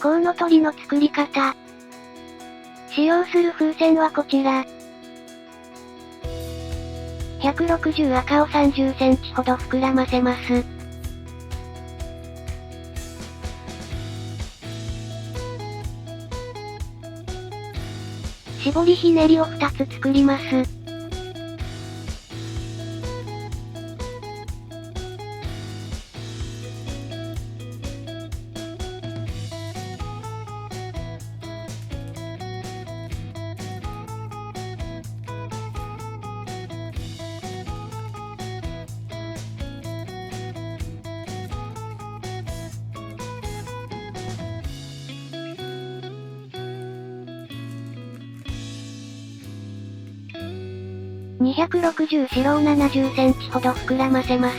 コウノトリの作り方。使用する風船はこちら。160赤を30センチほど膨らませます。絞りひねりを2つ作ります。260白を70センチほど膨らませます。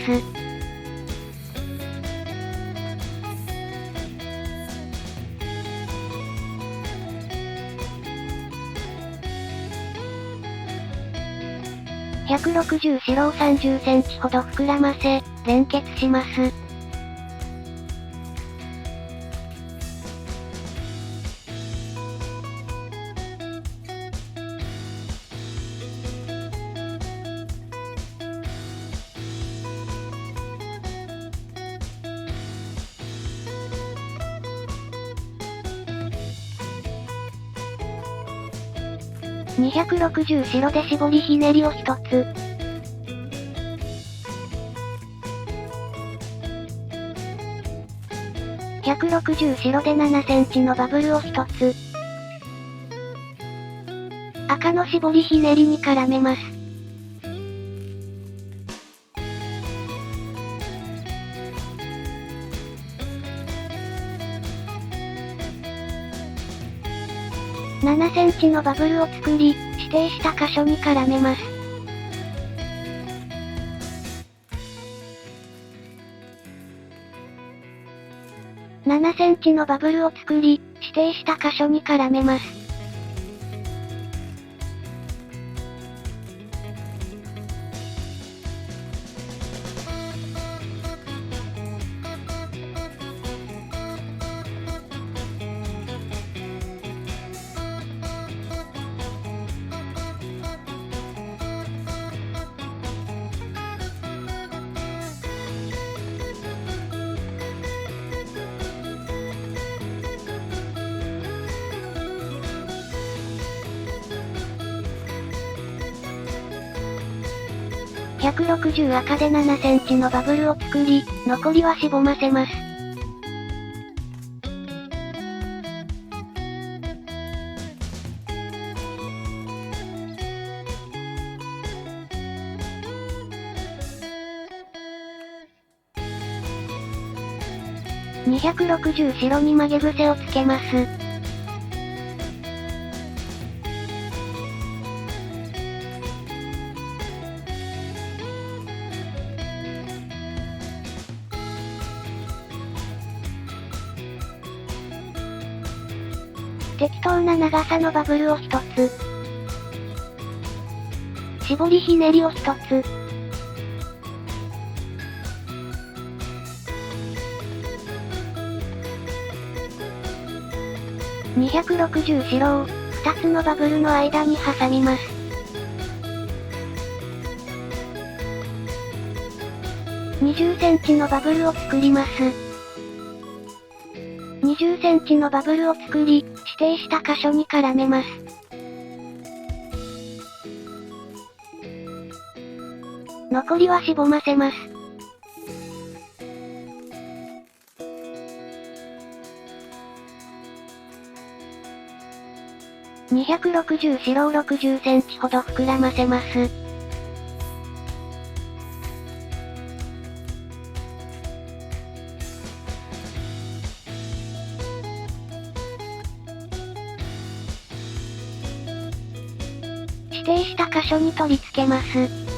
160白を30センチほど膨らませ、連結します。260白で絞りひねりを1つ。160白で7センチのバブルを1つ。赤の絞りひねりに絡めます。7センチのバブルを作り、指定した箇所に絡めます。7センチのバブルを作り、指定した箇所に絡めます。160赤で7センチのバブルを作り、残りはしぼませます。260白に曲げ伏せをつけます。適当な長さのバブルを1つ。絞りひねりを1つ。260白を2つのバブルの間に挟みます。20センチのバブルを作ります。20センチのバブルを作り、指定した箇所に絡めます。残りはしぼませます。260白を60センチほど膨らませます。指定した箇所に取り付けます。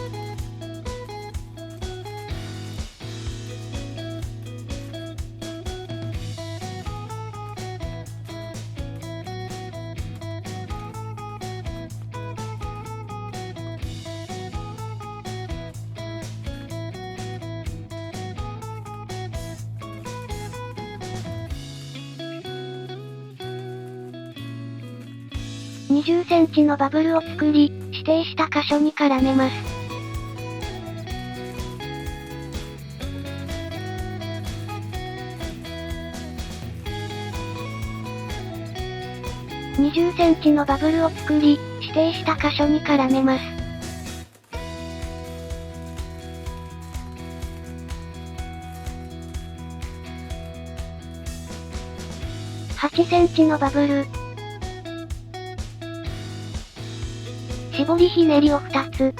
20センチのバブルを作り、指定した箇所に絡めます。20センチのバブルを作り、指定した箇所に絡めます。8センチのバブル。絞りひねりを2つ。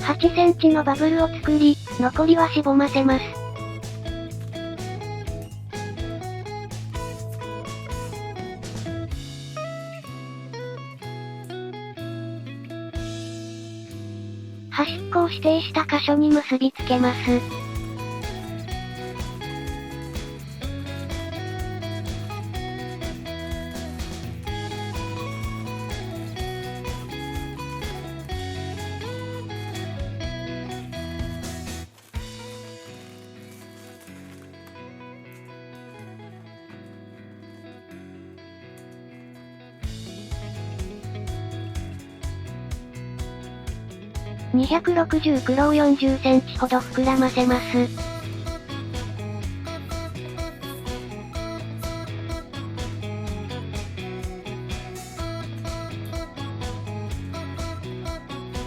8センチのバブルを作り、残りはしぼませます。端っこを指定した箇所に結びつけます。260黒を40センチほど膨らませます。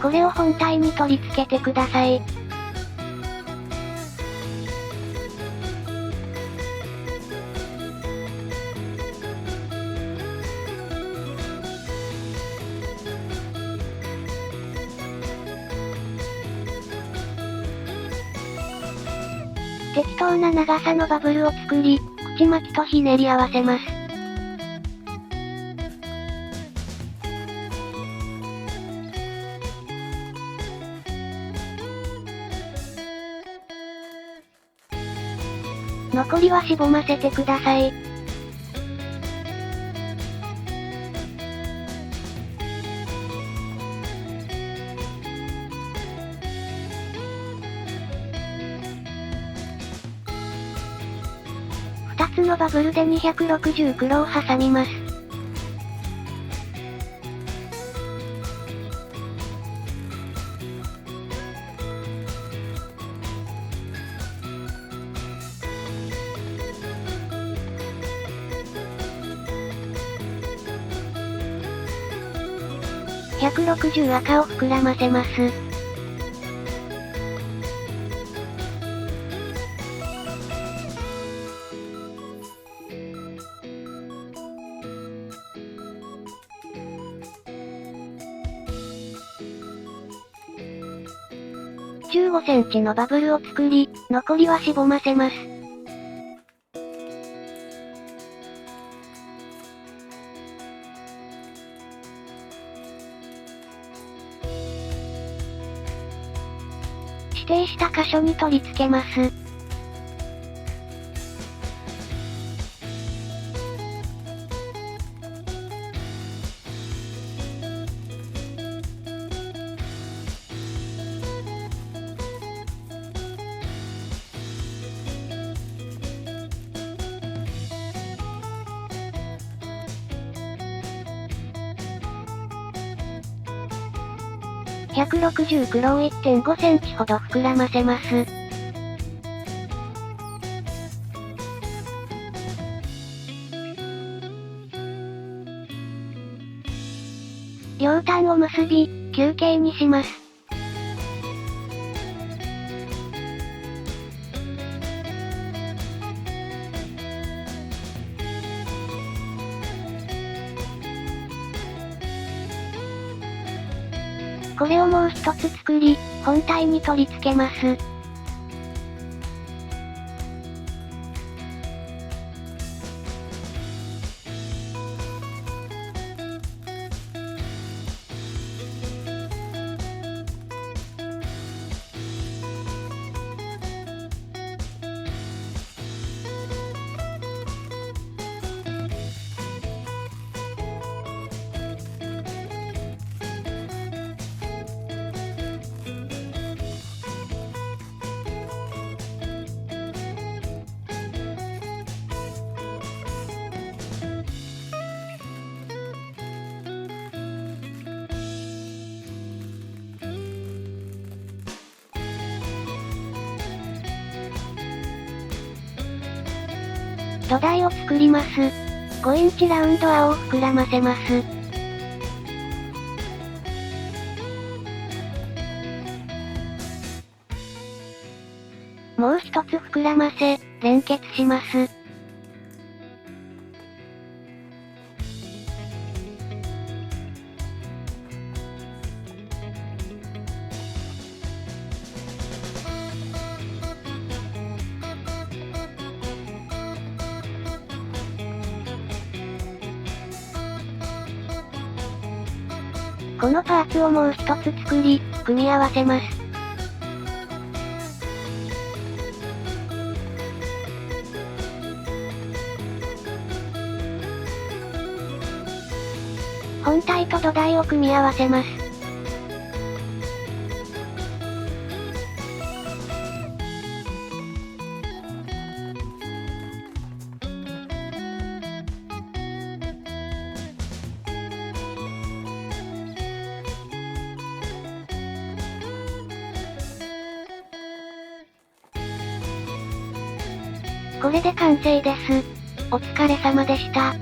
これを本体に取り付けてください。適当な長さのバブルを作り、口巻きとひねり合わせます。残りはしぼませてください。2つのバブルで260黒を挟みます。160赤を膨らませます。15センチのバブルを作り、残りはしぼませます。指定した箇所に取り付けます。160黒を 1.5 センチほど膨らませます。両端を結び、球形にします。これをもう一つ作り、本体に取り付けます。土台を作ります。5インチラウンド刃を膨らませます。もう一つ膨らませ、連結します。このパーツをもう一つ作り、組み合わせます。本体と土台を組み合わせます。これで完成です。お疲れ様でした。